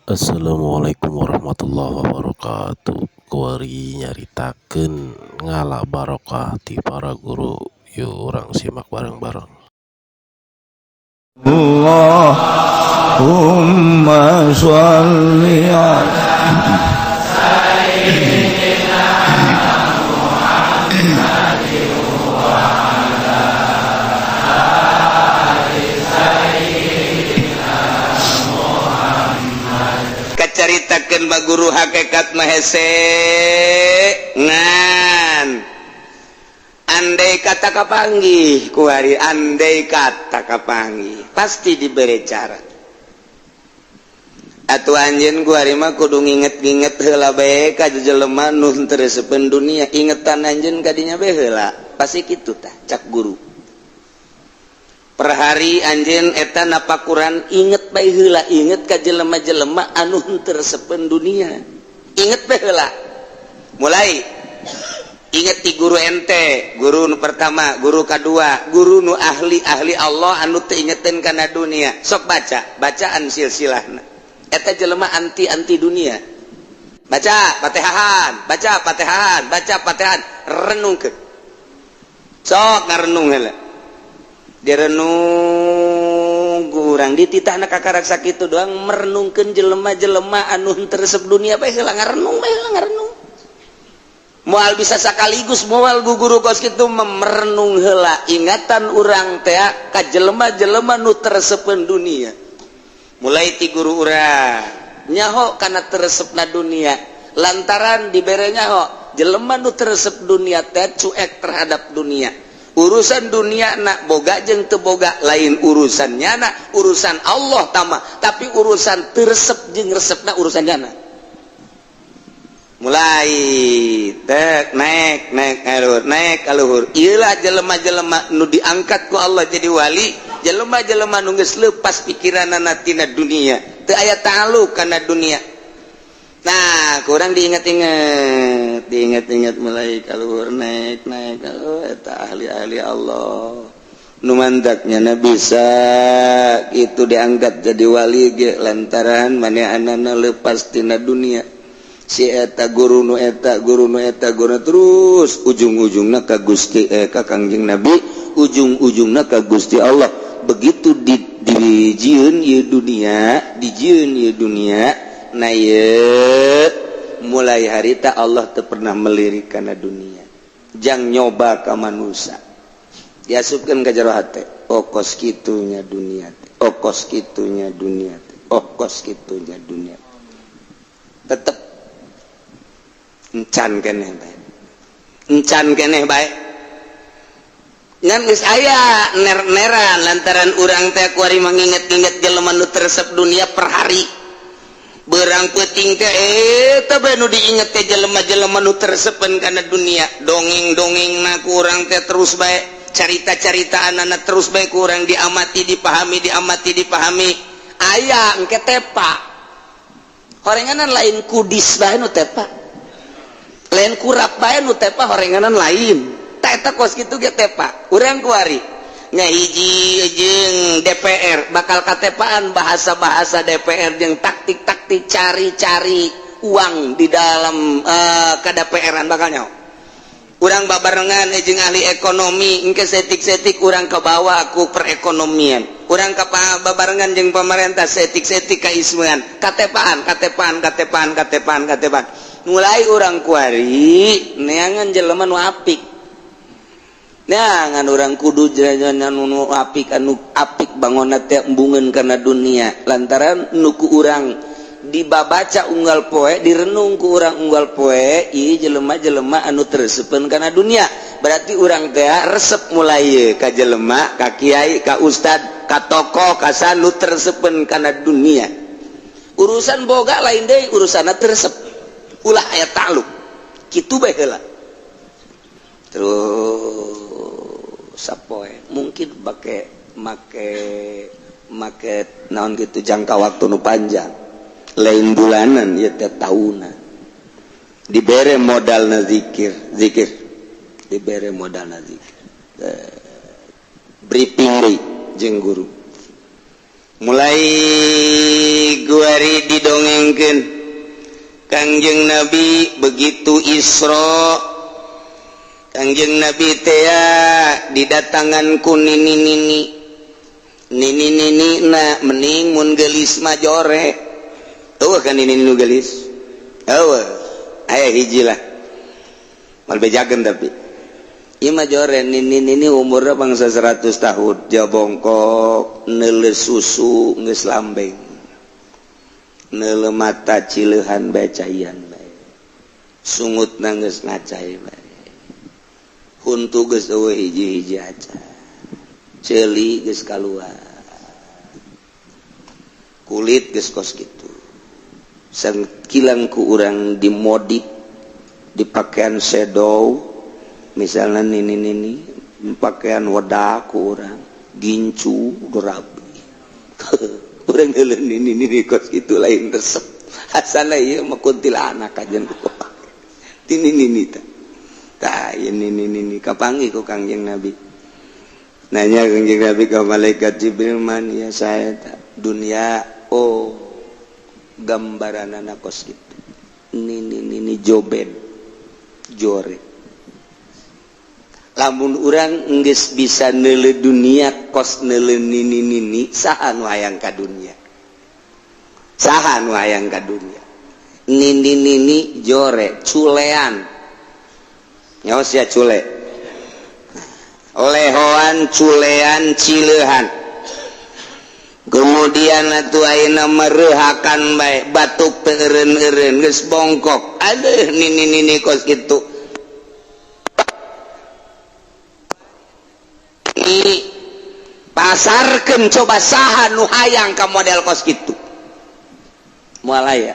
Assalamualaikum warahmatullahi wabarakatuh. Kuari nyaritakeun ngala barokah ti para guru. Yuk urang simak bareng-bareng. Allahumma sholli ala Kacaritakeun ba guru hakikat mah hese ngan andai kata kapanggih kuari andai kata kapanggih pasti diberi cara atuh anjeun kuari mah kudu nginget-nginget heula bae ka jelema nu teu reseupeun dunia ingetan anjeun ka dinya bae heula pasti kitu tah cak guru per hari anjeun eta napakuran inget bae heula inget ka jelema-jelema anu teu reseupeun dunia inget bae heula mulai inget ti guru ente guru nu pertama guru kedua guru nu ahli Allah anu teu ingeteun kana dunia sok baca bacaan silsilahna eta jelema anti dunia baca Fatihah baca Fatihah renungkeun sok ngarenung heula direnung urang di titahna kakarak sakitu doang merenungkeun jelema-jelema anu teu resep dunia bae heula ngarenung moal bisa sekaligus moal guguru kos kitu merenung heula ingatan urang teh ka jelema-jelema nu teu reseupeun dunia mulai ti guru urang nyaho kana teu resepna dunia lantaran dibere nyaho jelema nu teu resep dunia teh cuek terhadap dunia urusan dunia nak boga jeung teu boga lain urusannya nak urusan Allah tama tapi urusan teu resep jeung resepna urusan jana mulai tek naik kaluhur ieulah jelema-jelema nu diangkat ku Allah jadi wali jelema-jelema nu geus leupas pikiranna tina dunia teu aya ta'alluq kana dunia nah kurang diingat mulai kaluhur naik eta ahli Allah nu mandaknya na bisa itu diangkat jadi wali ge lantaran manehanana leupas tina dunia si eta guru nu eta terus ujung-ujungna ka Gusti ka Kangjeng Nabi ujung-ujungna ka Gusti Allah begitu dijieun ieu dunia na mulai harita Allah teu pernah melirik kana dunia jang nyoba ka manusia diasupkeun ka jero hate okos kitunya dunia tetep encan keneh bae ngan geus aya ner-neran lantaran urang teh kuari manginget-inget jelema nu teu resep dunia per hari beurang peuting teh eta bae nu diinget teh jelema-jelema nu teu reseupeun kana dunia dongeng-dongengna ku urang teh terus bae carita-caritaanna terus bae ku urang diamati dipahami aya engke tepa horenganan lain kudis bae nu tepa lain kurap bae nu tepa horenganan lain ta eta kos kitu ge tepa urang kuari nya hiji jeung DPR bakal katepaan bahasa-bahasa DPR jeung taktik-taktik cari-cari uang di dalam ka DPR-an bakal nyaho urang babarengan jeung ahli ekonomi engke setik-setik urang kabawa ku perekonomian urang babarengan jeung pemerintah setik-setik kaismeun katepaan mulai urang kuari neangan jelema nu apik neangan urang kudu jalan nu apik anu apik bangonna teh embungeun kana dunia lantaran nuku urang dibabaca unggal poe direnung ku urang unggal poe ieu jelema-jelema anu teu reseupeun kana dunia berarti urang teh resep mulai ka jelema ka kiai ka ustad ka tokoh ka sanu teu reseupeun kana dunia urusan boga lain deui urusanna teu resep ulah aya ta'alluq kitu bae heula terus sapoe mungkin make naon gitu jangka waktu nu panjang lain bulanan ya teh tahunan dibere modalna zikir dibere modalna zikir briefing deui jeung guru mulai gue bari didongengkeun Kangjeng Nabi begitu Isra Kangjeng Nabi teh didatangan ku nini na mending mun geulis mah jore eueuh kan nini nu geulis eueuh aya hiji lah mal bejakeun tapi ieu mah jore nini umurna bangsa 100 tahun jabongkok neuleuh susu geus lambeng neuleuh mata cileuhan bae caian bae sungutna geus ngacai bae huntu geus eueuh hiji-hiji aca ceuli geus kaluar kulit geus kos kitu sakilang ku urang dimodif dipakaian shadow misalnya nini pakaian wadah ku urang gincu rapi urang heuleuh nini kos kitu lain resep asalna ieu mah kuntilanak ajeun nini tah ieu nini kapanggih ku Kangjeng Nabi nanya Kangjeng Nabi ka malaikat Jibril man ya saya dunia gambaranana kos kitu nini joben jore lamun urang geus bisa neuleuh dunia kos neuleuh nini saha nu hayang ka dunia nini jore culean nyaos ya cule lehoan culean cileuhan kemudian atuh ayeuna mereuhakan bae batuk teu eureun-eureun geus bongkok aduh nini kos kitu pasarkeun coba saha nu hayang ka model kos kitu moal aya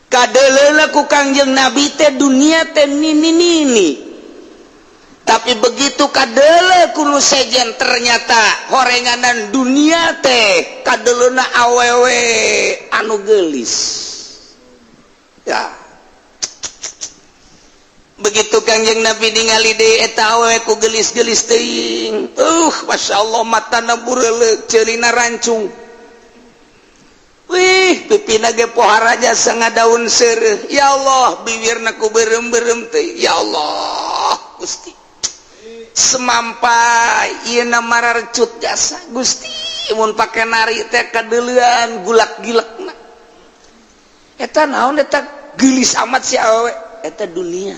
kadeleuna ku Kangjeng Nabi teh dunia teh nini tapi begitu kadele kuno sejen ternyata horenganan dunia teh kadeleuna awewe anu geulis ya begitu Kangjeng Nabi ningali deui eta awewe ku geulis-geulis teuing masyaallah matana bureuleuh ceulina rancung wih pipina ge pohar aja sangadaun seureuh ya Allah bibirna ku beureum-beureum teh ya Allah Gusti semampai ieu na mararcut jasa Gusti mun pake nari teh kadeuleuan gulak-gilekna eta naon eta geulis amat si awewe eta dunia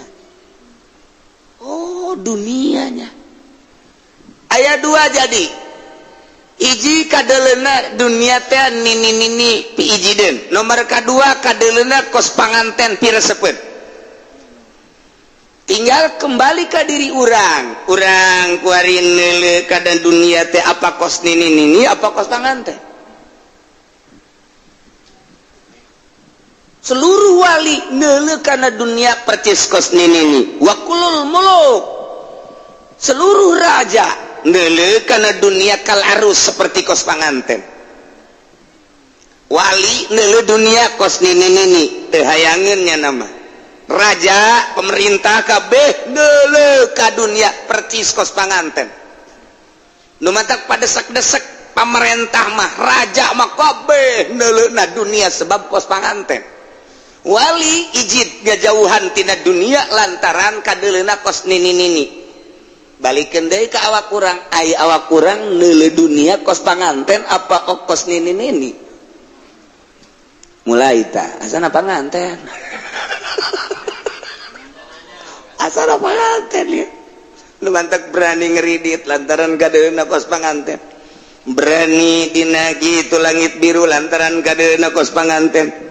dunianya aya dua jadi hiji kadeleuna dunia teh nini piijideun nomor kadua kadeleuna kos panganten piresepeun tinggal kembali ke diri urang kuari neuleuh kada dunia teh apa kos nini apa kos panganten seluruh wali neuleuh kana dunia percis kos nini wa kulul muluk seluruh raja neuleuh kana dunia kal arus seperti kos panganten wali neuleuh dunia kos nini teu hayangeun nya nama raja pemerintah kabeh neuleuh ka dunia percis kos panganten nu matak padesak-desak pamarentah mah raja mah kabeh neuleuhna dunia sebab kos panganten wali ijid ngajauhan tina dunia lantaran kadeleuna kos nini balikeun deui ka awak urang ai awak urang neuleuh dunia kos panganten apa kos nini mulai ta asana panganten asal panganten ya lu mantak berani ngeridit lantaran kadeleuna kos panganten berani dina gitu langit biru lantaran kadeleuna kos panganten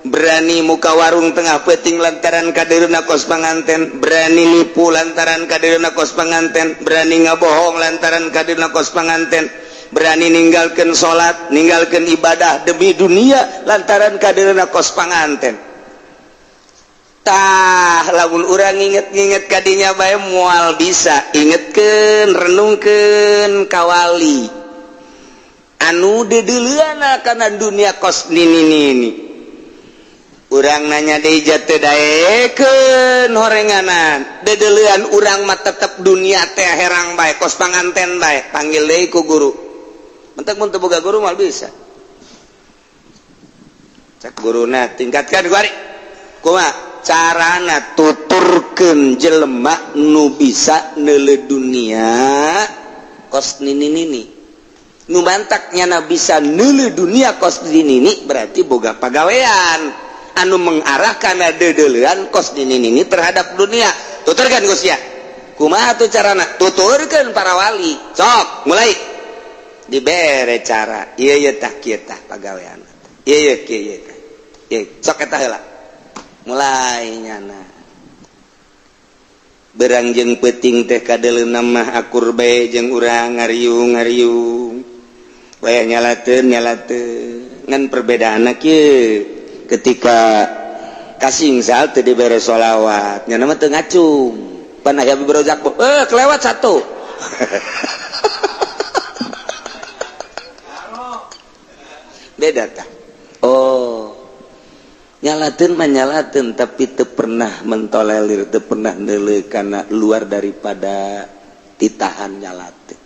berani muka warung tengah peuting lantaran kadeleuna kos panganten berani nipu lantaran kadeleuna kos panganten berani ngabohong lantaran kadeleuna kos panganten berani ninggalkeun salat ninggalkeun ibadah demi dunia lantaran kadeleuna kos panganten tah lamun urang inget-inget kadinya bae moal bisa ingetkeun renungkeun kawali anu dedeuleuana kana dunia kos nini urang nanya deui jate daekeun horenganan dedeuleuan urang mah tetep dunia teh herang bae kos panganten bae panggil deui ku guru mentek mun teu boga guru moal bisa guruna tingkatkan kuari kumaha carana tuturkeun jelema nu bisa neuleuh dunia kos nini nu mantaknya na bisa neuleuh dunia kos nini berarti boga pagawean anu mengarah kana deudeulean kos nini terhadap dunia. Tuturkeun Gus ya kumaha tuh carana tuturkeun para wali sok mulai dibere cara ieu tah kieu tah pagawean ieu kieu tah sok eta heula mulai nyana berang jeung peuting teh kadeleuna mah akur bae jeung urang ngariung bae nyalateun ngan perbedaanna kieu ketika kasing sal teu dibere sholawat nyana mah teu ngacung pan aya berojak kelewat satu beda tah nyalateun mah nyalateun tapi teu pernah mentolerir teu pernah neuleuh kana luar daripada titahan nyalateun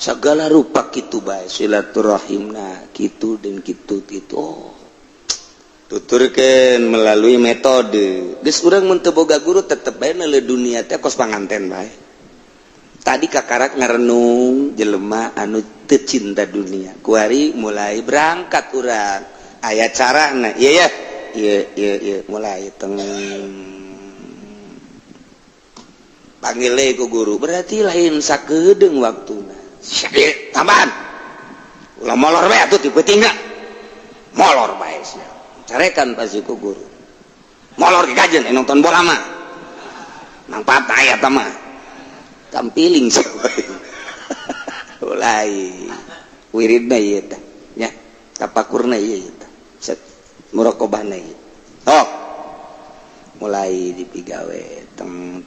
sagala rupa kitu bae silaturahimna kitu dan kitu tuturkeun melalui metode geus urang mun teu boga guru tetep bae neuleuh dunia teh kos panganten bae tadi kakarak ngarenung jelema anu teu cinta dunia kuari mulai berangkat urang aya carana iya mulai teng panggil ku guru berarti lain sakedeung waktuna syadil tambahan ulah molor bae atuh ti peuting molor bae carekan pasti ku guru molor ke kajen nonton bola mah mangpaat aya tah mah tampiling mulai wiridna ieu tah nya tapakurna ieu tah muraqabahna ieu mulai dipigawe teng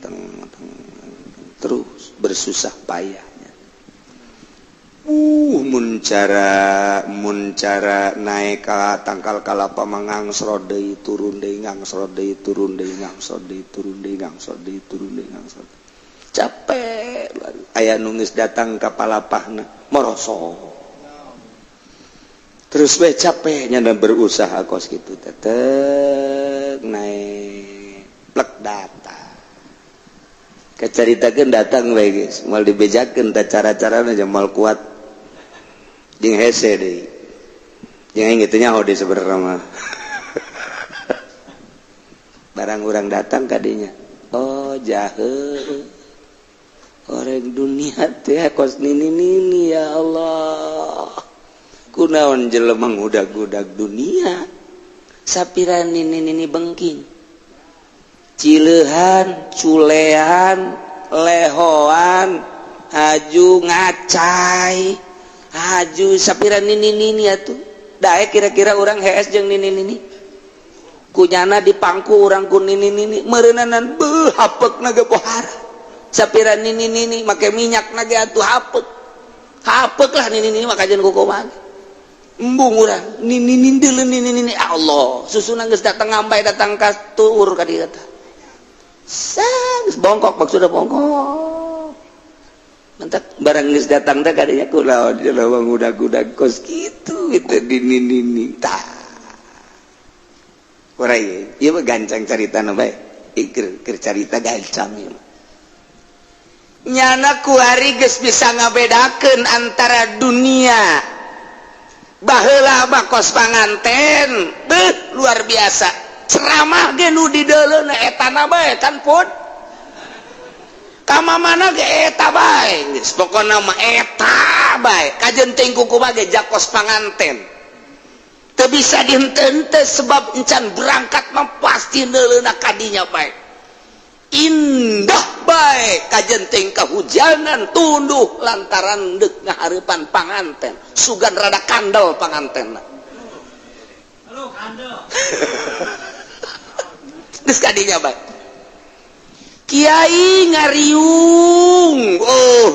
terus bersusah payahnya mun cara naik ka tangkal kalapa mangangsro deui turun deui ngangsro deui turun deui ngangsro deui turun deui ngangsro deui turun deui ngangsro capek aya nu geus datang ka palapahna moroso terus we capek nya berusaha kos kitu tetep naik plek data kacaritakeun datang we geus moal dibejakeun teh cara-carana jeung moal kuat jeung hese deui jeung aing kitu nya hode sabenerna mah barang urang datang ka dinya jaheuh orang dunia teh kos nini ya Allah kunaon jelema ngudag-gudag dunia sapira nini bengking cileuhan culean lehoan haju ngacai haju sapira nini atuh dae kira-kira urang hees jeung nini kunyana dipangku urang ku nini meureunanan beuh hapeukna ge pohara sapira nini make minyak nage atuh hapeuk lah nini maka jeung kukumaha embung urang nini deuleu nini Allah susuna geus datang ngampai datang ka tuur ka dieu teh geus bongkok maksudna bongkok mentak barang geus datang teh ka dinya kunaon jelema ngudag-gudag kos kitu di nini tah urang ieu mah gancang caritana bae keur carita gancang ieu nyana kuari geus bisa ngabedakeun antara dunia baheula mah kos panganten luar biasa ceramah ge nu di deuleuna etana bae can pun kamamana ge eta bae geus pokona mah eta bae kajenting kukumaha ge jakos panganten teu bisa dihenteu sebab encan berangkat mah pasti deuleuna kadinya bae indah baik kajenting kahujanan tunduh lantaran deuk ngahareupan panganten sugan rada kandel pangantenna halo kandel geus kadinya bae kiai ngariung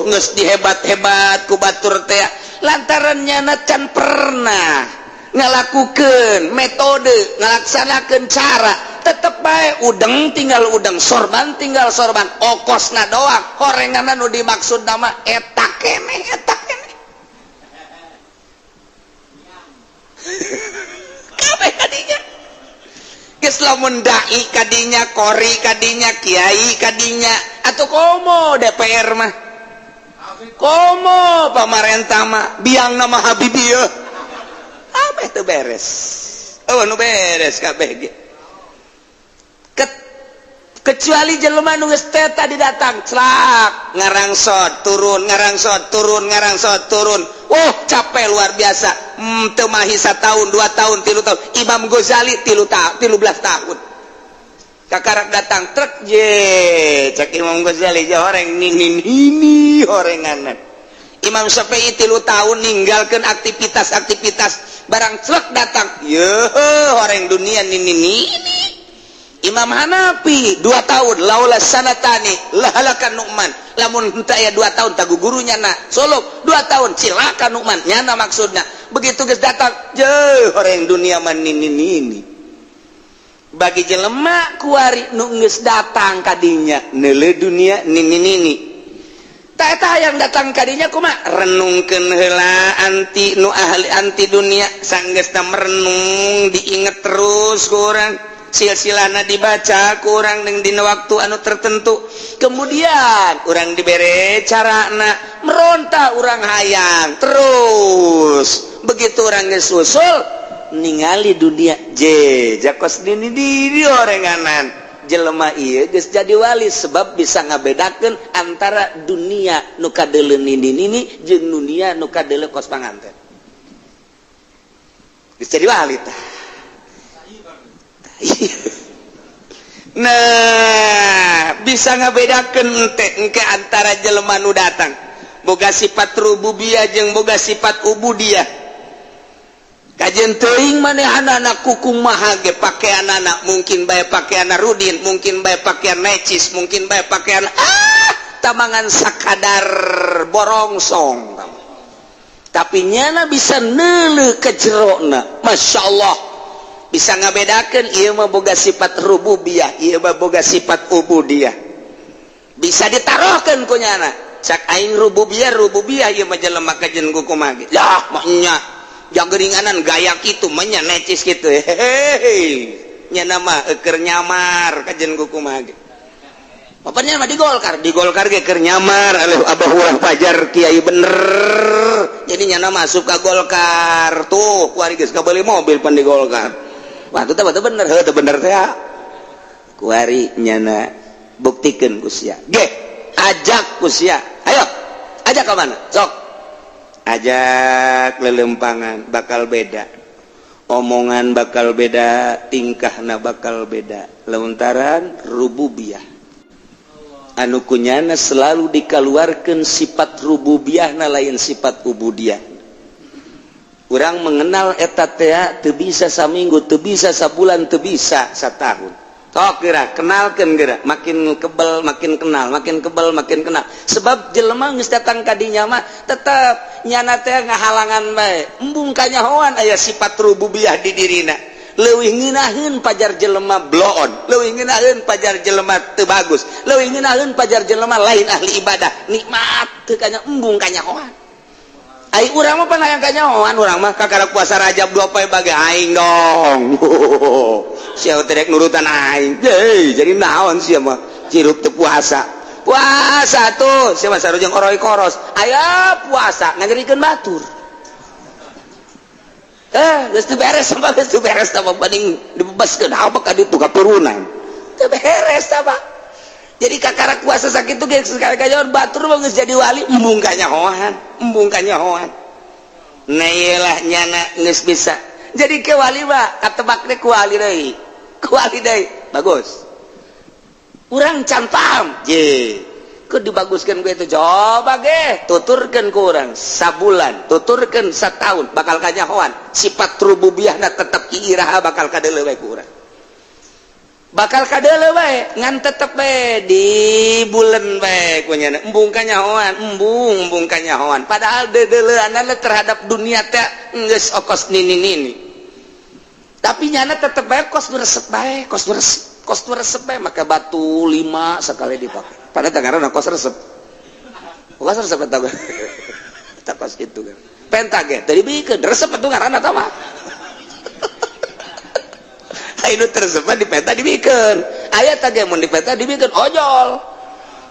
geus dihebat-hebat ku batur teh lantaran nyana can pernah ngalakukeun metode ngalaksanakeun cara tetep bae udeng tinggal udeng sorban tinggal sorban okosna doang horenganna nu dimaksud nama eta keneh kabeh ka geus lamun dai kadinya, kori kadinya, kiai kadinya, atuh komo DPR mah, komo pamarentah mah biang nama Habibie abeh teu beres. Nu beres kabeh ge. Kecuali jelema nu geus teh tadi datang celak ngarangsot turun capek luar biasa. Teu mahi 1 tahun 2 tahun 3 tahun. Imam Ghazali 13 tahun kakarak datang truk je cek Imam Ghazali je horeng ini horenganan. Imam Syafi'i 3 tahun ninggalkeun aktivitas barang truk datang horeng dunia ini. Imam Hanafi 2 tahun laula sanatani lahalakan Nu'man, lamun henteu aya 2 tahun tagu gurunya na solok 2 tahun cilaka Nu'man nyana maksudna. Begitu geus datang horeng dunia man ini bagi jelema kuari nu geus datang kadinya neuleuh dunia nini ta eta yang datang kadinya kumaha renungkeun heula anti nu ahli anti dunia sanggeusna merenung diinget terus ku urang silsilana dibaca kurang dengan dina waktu anu tertentu, kemudian orang dibere carana meronta orang hayang terus begitu orang geus usul ningali dunia jakos diri orenganan jelema ieu geus jadi wali sebab bisa ngabedakeun antara dunia nu kadeuleu nini jeung dunia nu kadeuleu kos panganten geus jadi wali tah. Nah bisa ngabedakeun engke antara jelema nu datang boga sifat rububiyah jeung boga sifat ubudiyah. Kajen teuing manehanana kukung maha ge pakaianana mungkin bae pakaian rudin, mungkin bae pakaian necis, mungkin bae pakaian tamangan sakadar borongsong, tapi nyana bisa neuleuh ka jerona masyaallah. Bisa ngabedakeun ieu mah boga sifat rububiyah, ieu mah boga sifat ubudiyah. Bisa ditarohkeun ku nyana. Cak aing rububiyah ieu mah jelema kajen ku kumaha ge. Lah mah nya jageringanan gaya kitu mah nya necis kitu. Hei. Nyana mah keur nyamar kajen ku kumaha ge. Papanya mah di Golkar ge keur nyamar aleuh Abah Urang Fajar kiai bener. Jadi nyana masuk ka Golkar. Tuh kuari geus kabeli mobil pan di Golkar. Wah itu bener teh kuari nyana buktikeun ku sia ge ajak ku sia ayo ajak ka mana sok ajak lelempangan bakal beda omongan bakal beda tingkahna bakal beda lantaran rububiyah anu kunyana selalu dikaluarkeun sifat rububiyahna lain sifat ubudiyah. Urang mengenal eta teh teu bisa saminggu, teu bisa sabulan, teu bisa satahun. Tok geura kenalkeun geura, makin kebal makin kenal, makin kebal makin kenal. Sebab jelema geus datang ka dinya mah tetep nyana teh ngahalangan bae. Embung kanyahoan aya sifat rububiyah di dirina. Leuwih ngeunaheun pajar jelema bloon, leuwih ngeunaheun pajar jelema teu bagus, leuwih ngeunaheun pajar jelema lain ahli ibadah. Nikmat teu kanya embung kanyahoan. Aing urang mah pan hayang kanyahoan urang mah kakara puasa Rajab 2 poe bage aing dong. Sia teh nurutan aing. Jadi naon sia mah ciruk teu puasa. Puasa tuh sia mah sarojeng oroi koros. Aya puasa ngajarikeun batur. Geus teu beres sama geus teu beres sama banding dibebaskeun apa ka ditu ka turunan. Teu beres sama. Jadi kakara kuasa sakitu ge sekali-kali batur mah geus jadi wali embung kanyahoan. Nah iyalah nyana geus bisa. Jadi ke wali mah katebak teh ku wali deui. Ku wali deui. Bagus. Urang can paham. Ku dibaguskeun ku itu coba ge tuturkeun ku urang sabulan, tuturkeun satahun bakal kanyahoan. Sifat rububiyahna tetep iiraha bakal kadeuleu we ku urang. Bakal kadeuleu bae ngan tetep bae di bulan bae ku nya embung kanyahoan embung kanyahoan padahal deuleuanna terhadap dunia teh geus okos nini tapi nyana tetep bae kos resep bae kos resep bae make batu 5 sakali dipake pada tangaranna kos resep eta eta kos kitu kan penta ge teu dibikeun resep atuh ngaranna tah mah anu tersebar di peta dibikin aya teh ge mun di peta dibikin ojol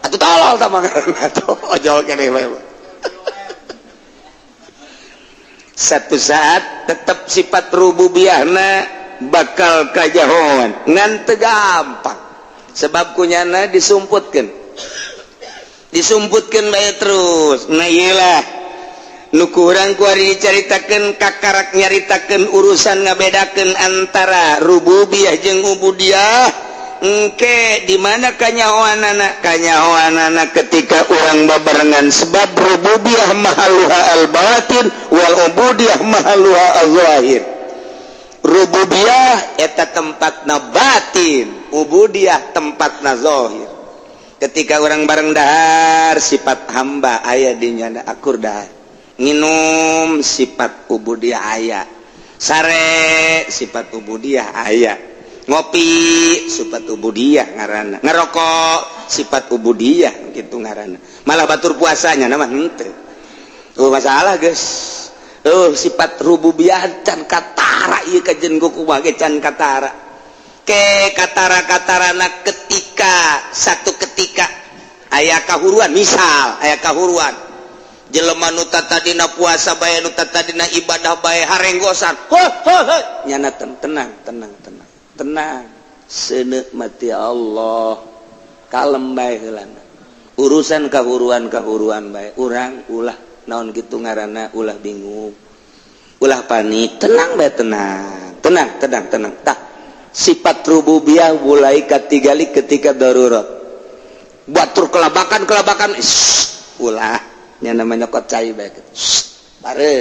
atuh tolol tah mangana ojol keneh we satu saat tetap sifat rububiyahna bakal kajahoan ngan teu gampang sebab kunyana disumputkeun bae terus nah iyalah nu kurang kuari dicaritakeun kakarak nyaritakeun urusan ngabedakeun antara rububiyah jeung ubudiyah engke di mana kanyahoanana ketika orang babarengan sebab rububiyah mahaluha al-batin wal ubudiyah mahaluha al-zahir rububiyah eta tempatna batin ubudiyah tempatna zahir ketika orang bareng dahar sifat hamba aya di nyana akur dahar nginum sifat ubudiyah aya sare sifat ubudiyah aya ngopi sifat ubudiyah ngaranna ngerokok sifat ubudiyah gitu ngaranna malah batur puasanya nama henteu masalah geus sifat rububiyah can katara ieu kajen kumaha ge can katara ke katara-katarana ketika satu ketika aya kahuruan misal aya kahuruan jelema nu tadina puasa bae nu tadina ibadah bae harenggosan nyana tenang senikmati Allah kalem bae heulana urusan kahuruan bae urang ulah naon kitu ngaranna ulah bingung ulah panik tenang bae tenang tah sifat rububiyah mulai katigali ketika darurat batur kelabakan ulah nya namanya kocai bae pare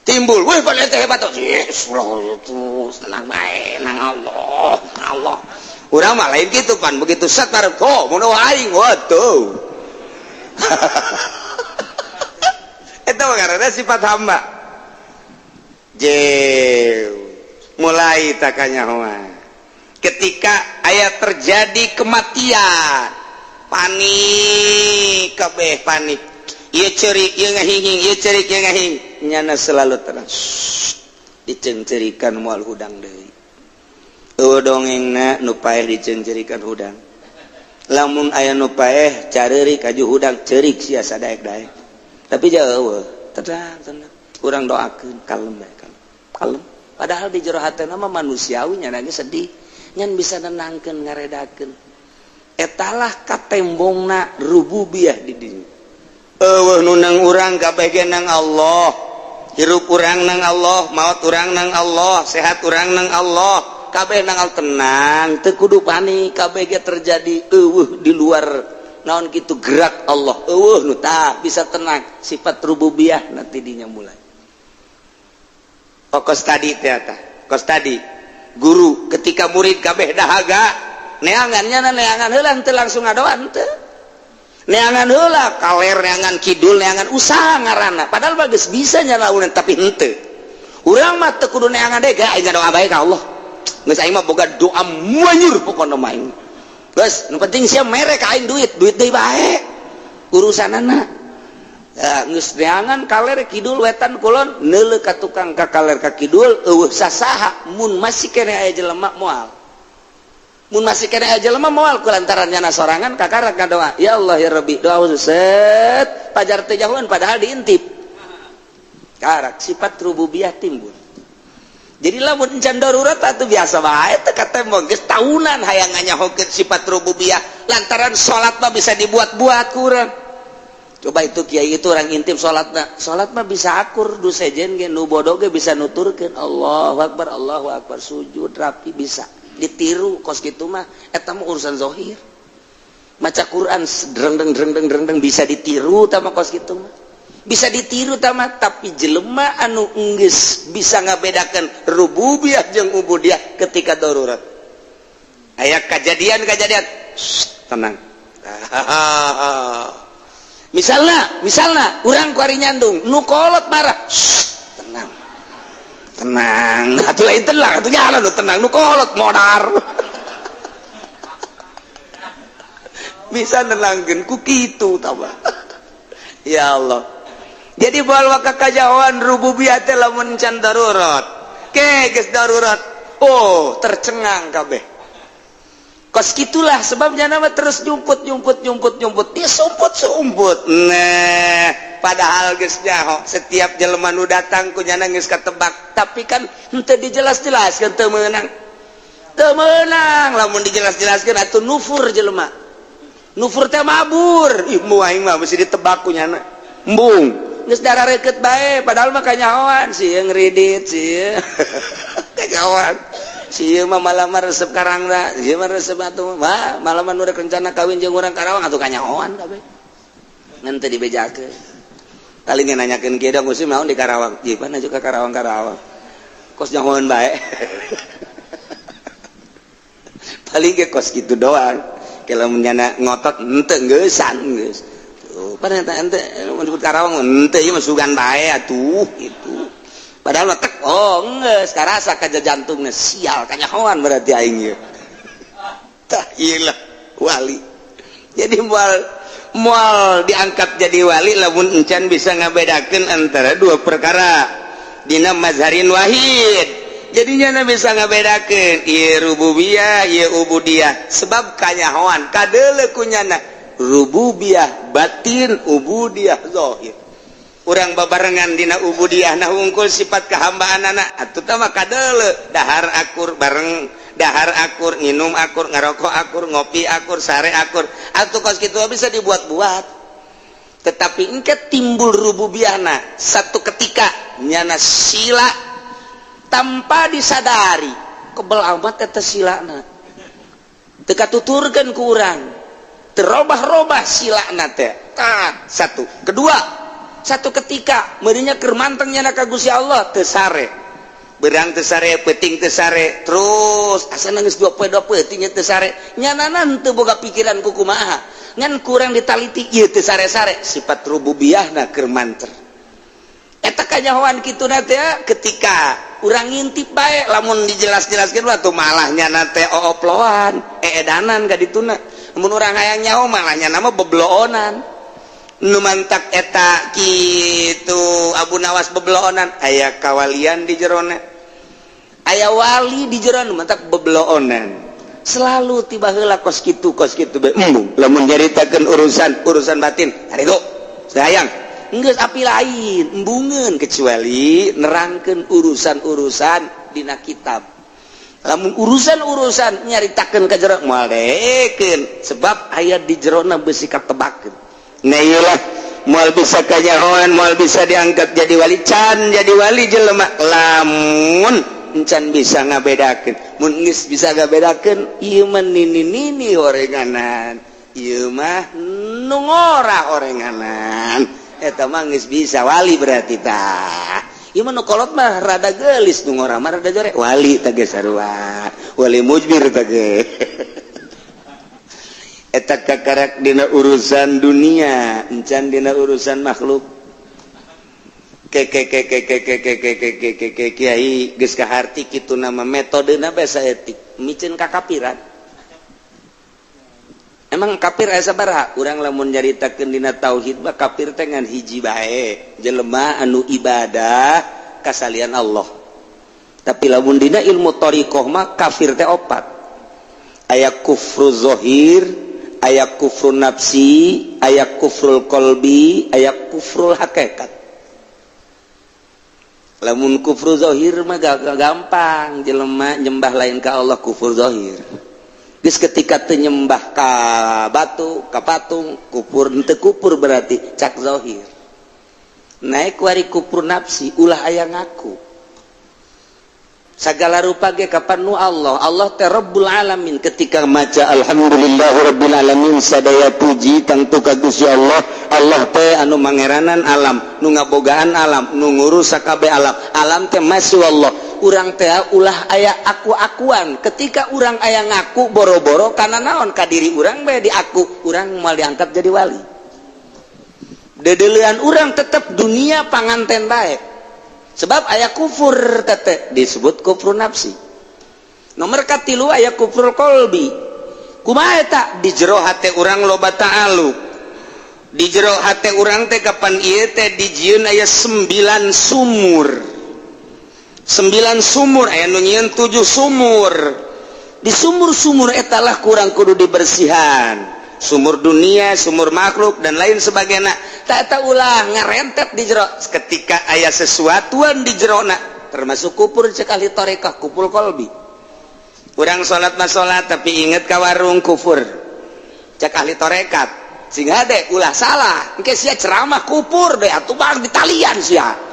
timbul weh pada teh hebat tenang bae nang Allah urang mah lain kitu pan begitu satar mun aing waduh eta ngaranna sifat hamba mulai takanyahoan ketika aya terjadi kematian panik kabeh panik ieu ceurik ieu ngahinging ieu ceurik ieu ngahing nyana selalu tenang diceungceurikan moal hudang deui eueuh dongengna nu paeh diceungceurikan hudang lamun aya nu paeh careurik aju hudang ceurik sia sadaek-daek tapi jauh tenang urang doakeun kalem bae kalem padahal di jero hatena mah manusiawi nya nangis sedih nyan bisa nenangkeun ngaredakeun etalah katembongna rububiyah di dieu eueuh nu nang urang kabeh ge nang Allah hirup urang nang Allah maot urang nang Allah sehat urang nang Allah kabeh nang Allah tenang teu kudu panik kabeh ge terjadi eueuh di luar naon kitu gerak Allah eueuh nu tah bisa tenang sifat rububiyah nanti dinya mulai kos tadi guru ketika murid kabeh dahaga neangannya neangan heula teu langsung ngadoan teu neangan heula kaler neangan kidul neangan usaha ngaranna padahal bagus bisa nyalaunan tapi henteu urang mah teu kudu neangan deui aing ngadoa bae ka Allah geus aing mah boga doa manyur pokona mah aing geus nu penting sia mere ka aing duit deui bae urusanana geus neangan kaler kidul wetan kulon neuleuh ka tukang ka kaler ka kidul eueuh sasaha mun masih keneh aya jelema moal kulantaran nyana sorangan kakarak ngadoa ya Allah ya Rabbi doa set pajar teh jauhan padahal diintip karak sifat rububiyah timbul jadi lamun encan darurat atuh biasa bae teu katembong geus tahunan hayang nganyahokeun sifat rububiyah lantaran salat mah bisa dibuat-buat kurang coba itu kiai itu orang intim salat mah bisa akur du sejen ge nu bodoh ge bisa nuturkeun Allahu akbar sujud rapi bisa ditiru kos kitu mah eta mah urusan zahir maca Quran dreng bisa ditiru tah mah kos kitu mah bisa ditiru tah mah tapi jelema anu geus bisa ngabedakeun rububiyah jeung ubudiyah ketika darurat aya kejadian tenang misalna urang kuari nyandung nu kolot marah tenang atuh lain tenang atuh nyana nu tenang nu kolot modar bisa nenangkeun ku kitu tah ya Allah jadi bawa kakajawan rububiyah teh lamun can darurat ke geus darurat oh tercengang kabeh. Kos gitulah sebabnya nama terus jumput dia sumput. Nah, padahal geus nyaho setiap jelema nu datang ku nyana geus katebak, tapi kan henteu dijelas-jelaskeun teu meunang. Teu meunang lamun dijelas-jelaskeun atuh nufur jelema. Nufur teh mabur. Ih moal aing mah mesti ditebak ku nyana. Embung, geus darareukeut bae padahal mah kanyahoan sieun ngridit sieun. Kanyahoan. Sieu mah malah resep karangna, sieu mah resep atuh mah malah nu rek rencana kawin jeung urang Karawang atuh kanyahoan kabeh. Ngan teu dibejakeun. Paling nanyakeun kieu da musim naon di Karawang. Ieu pan aju ka Karawang. Kos nyahoan bae. Paling ge kos kitu doang. Kalau nyana ngotot henteu geeusan geus. Tuh, pan eta ente mun disebut Karawang henteu ieu mah sugan bae atuh gitu. Padahal tek geus karasa ka jantungna sial kanyahoan berarti aing ieu. Tah ieu wali. Jadi moal diangkat jadi wali lamun encan bisa ngabedakeun antara dua perkara dina mazharin wahid. Jadinya bisa ngabedakeun ieu rububiyah ieu ubudiyah sebab kanyahoan kadeuleu kunyana rububiyah batin ubudiyah zahir. Urang babarengan dina ubudiyah nah wungkul sifat kehambaan anak atuh teh mah kadeuleu dahar akur bareng dahar akur nginum akur ngarokok akur ngopi akur sare akur atuh kos kitu bisa dibuat-buat tetapi engke timbul rububiyahna satu ketika nyana sila tanpa disadari kebel amat eta silana teu katuturkeun ku urang terobah-robah silana teh tah satu kedua satu ketika meureunnya keur manteng nyana ka Gusti Allah teu sare berang teu sare peuting teu sare terus asana geus 20 peuting teu sare nyanana teu boga pikiran ku kumaha ngan kurang ditaliti ieu teu sare-sare sifat rububiyahna keur manter eta kanyahoan kituna teh ketika urang ngintip bae lamun dijelas-jelaskeun atuh malah nyana teh ooploan eedanan ka dituna mun urang hayang nyaho malah nyana mah bebloonan nu mantak eta kitu Abu Nawas bebloonan aya kawalian di jerona aya wali di jerona mantak bebloonan selalu tiba heula kos kitu be embung lamun nyaritakeun urusan batin arido sayang geus api lain embungeun kecuali nerangkeun urusan dina kitab lamun urusan nyaritakeun ka jero moal dekeun sebab aya di jerona beusi katebakeun. Nah iyalah moal bisa kanyahoan moal bisa diangkat jadi wali can jadi wali jelema lamun encan bisa ngabedakeun mun geus bisa ngabedakeun ieu mah nini orenganan ieu mah nu ngora orenganan eta mah geus bisa wali berarti tah ieu mah nu kolot mah rada geulis nu ngora mah rada jore wali teh geus sarua wali mujbir teh geus eta kakarak dina urusan dunia encan dina urusan makhluk kiai geus kaharti kitu nama metodena basa etik micin kakapiran emang kafir aya sabaraha urang lamun nyaritakeun dina tauhid mah kafir teh ngan hiji bae jelema anu ibadah kasalian Allah tapi lamun dina ilmu thariqah mah kafir teh opat aya kufru zahir aya kufrun nafsi, aya kufrul qalbi, aya kufrul hakikat. Lamun kufru zahir mah gampang, jelema nyembah lain ka Allah kufur zahir. Geus ketika teu nyembah ka batu, ka patung, kufur teu kufur berarti cak zahir. Naik wari kufur nafsi, ulah aya ngaku. Segala rupa ge kapan nu Allah teh Rabbul Alamin ketika maca alhamdulillahirabbil alamin sadaya puji tangtu ka Gusti Allah teh anu mangeranan alam nu ngabogaan alam nu ngurus sakabeh alam teh masya Allah urang teh ulah aya aku-akuan ketika urang aya ngaku boro-boro kana naon ka diri urang bae diaku urang moal diangkat jadi wali dedeleuan urang tetep dunia panganten bae sebab aya kufur tete disebut kufur nafsi nomor katilu aya kufur qalbi kumaha eta di jero hate urang loba ta'aluk di jero hate urang teh kapan ieu teh dijieun aya 9 sumur 9 sumur aya nu nyieun 7 sumur. Di sumur-sumur etalah kurang kudu dibersihan. Sumur dunia, sumur makhluk dan lain sebagainya. Tak ulah ngarentet di jero. Ketika aya sesuatuan di jerona, termasuk kufur cek ahli tarekah, kufur qalbi. Urang salat mah salat tapi inget ka warung kufur. Cek ahli tarekat. Sehingga deh ulah salah. Engke sia ceramah kufur deh atuh bang di talian sia.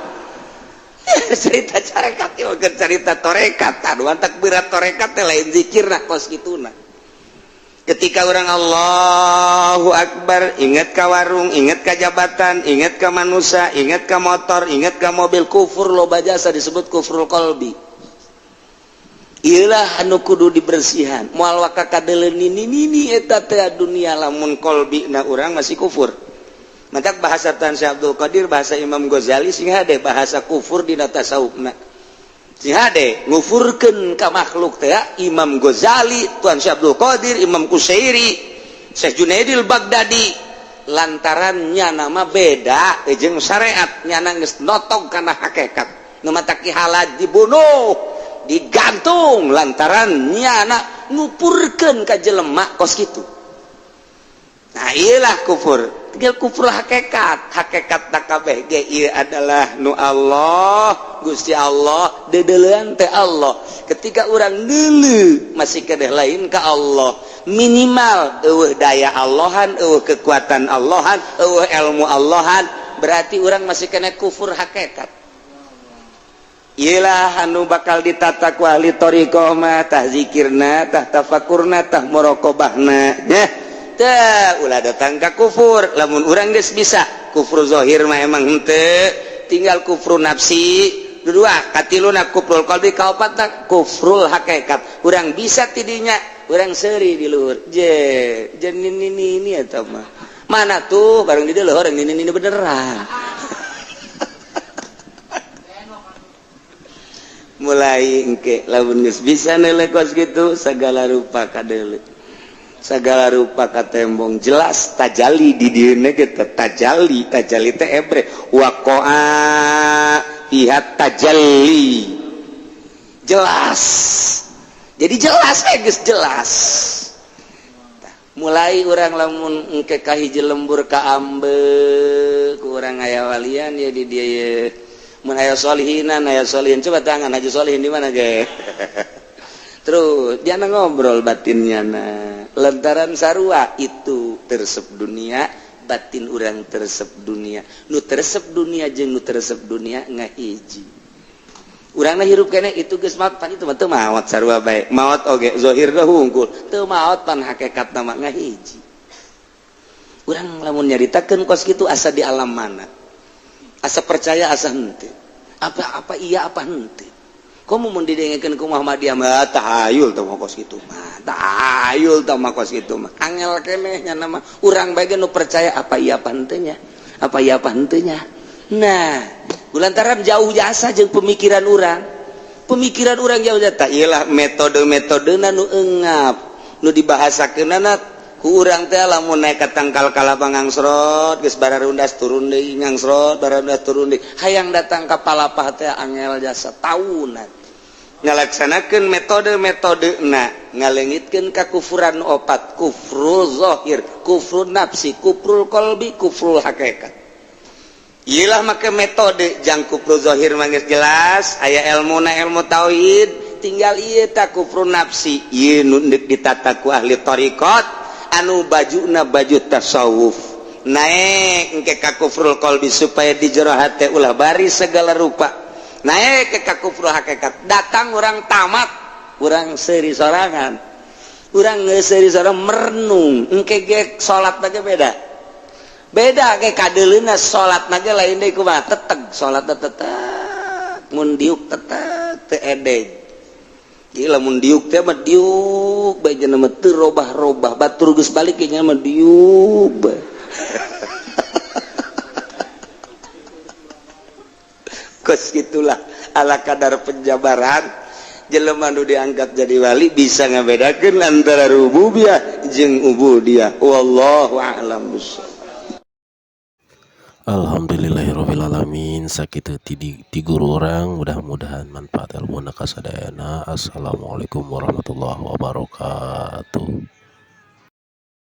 Cerita tarekat ieu cerita tarekat. Anu takbirat tarekat teh lain zikirna kos kituna. Ketika orang Allahu Akbar, ingat ke warung, ingat ke jabatan, ingat ke manusia, ingat ke motor, ingat ke mobil, kufur loba jasa disebut kufrul qalbi. Iyalah anu kudu dibersihan. Moal waka kadeuleun nini eta teh dunia lamun qalbina urang masih kufur. Maka bahasa Tan Syekh Abdul Qadir, bahasa Imam Ghazali sing hade bahasa kufur dina tasawufna. Si hade ngufurkeun ka makhluk teh Imam Ghazali, Tuan Syekh Abdul Qadir, Imam Qusairi, Syekh Junaidil Baghdadi lantaran nyana mah beda jeung syariat, nyana geus notog kana hakikat. Nu mataki halal dibunuh, digantung lantaran nyana ngupurkeun ka jelema kos kitu. Nah, iyalah kufur. Tinggal kufur hakikat tak kabeh ge ieu adalah nu Allah Gusti Allah dedeuleun teh Allah. Ketika urang deuleu masih kedeh lain ka Allah, minimal eueuh daya Allahan, eueuh kekuatan Allahan, eueuh ilmu Allahan, berarti urang masih kena kufur hakikat. Iyalah anu bakal ditata ku ahli thariqah mah tah zikirna, tah tafakurna, tah muraqabahna nya. Tah ulah datang ka kufur. Lamun urang geus bisa kufur zahir mah emang henteu, tinggal kufur nafsi. Kedua katiluna kufrul qalbi, kaopatna kufrul hakikat. Urang bisa tidinya, urang seuri di luhur je nini eta mah mana tuh bareng di dieu luhur nini beneran. Mulai engke lamun geus bisa nelekos kitu sagala rupa kadeuleu, sagala rupa katembong jelas tajali di dieuna ge tajali teh ebre waqa'a fihat tajalli jelas. Jadi jelas geus jelas. Mulai urang lamun engke ka hiji lembur ka ambe ku urang aya walian ya di dieu ye. Mun aya solihinan aya solihin coba tangan haji solihin di mana ge. Terus dia ngobrol batinnya lantaran sarua itu tersep dunia, batin urang tersep dunia. Nu tersep dunia jeung nu tersep dunia ngahiji. Urangna hirup kene itu geus maot pan itu mah teu maot sarua bae. Maot oge zahirna hungkul, teu maot pan hakikatna mah ngahiji. Urang lamun nyaritakeun kos kitu asa di alam mana? Asa percaya asa henteu. Apa iya apa henteu. Komo mun didengekeun ku Muhammadiyah mah tahayul tah kos kitu mah. Tahayul tah kos kitu mah. Angel keneh nya mah urang bae nu percaya apa iya apa henteu nya. Apa iya apa henteu nya. Nah, kulantaran jauh jasa jeung pemikiran urang. Pemikiran urang jauh jasa iyalah metode-metodena nu eungap, nu dibahasakeunana ku urang teh lamun naik ka tangkal kalabang ngangsrot geus bararundas turun deui ngangsrot bararundas turun deui hayang datang ka palapah teh angel jasa tahunan ngalaksanakeun metode-metodena ngaleungitkeun ka kufuran opat kufrul zahir kufrul nafsi kufrul qalbi kufrul hakikat. Iyalah make metode jang kufrul zahir mah geus jelas aya ilmuna ilmu tauhid tinggal ieu tah kufrul nafsi ieu nu ditata ku ahli thariqat anu bajuna baju tasawuf naik engke ka kufrul qalbi supaya di jero hate ulah bari segala rupa naik ke ka kufrul hakikat datang orang tamat urang seuri sorangan urang geus seuri sorang merenung engke ge salat ge beda ge kadeulina salat ge lain deui kumaha teteg salat teteg mun diuk teteg teu edeg. Ieu lamun diuk teh mah diuk bae cenah mah teu robah-robah batur geus balik nya mah diuk bae. Kos gitulah ala kadar penjabaran jelema nu diangkat jadi wali bisa ngabedakeun antara rububiyah jeung ubudiyah. Wallahu a'lam bissawab. Alhamdulillahirrabbilalamin. Sakitu ti guru orang, mudah-mudahan manfaat ilmu kasadayana. Assalamualaikum warahmatullahi wabarakatuh.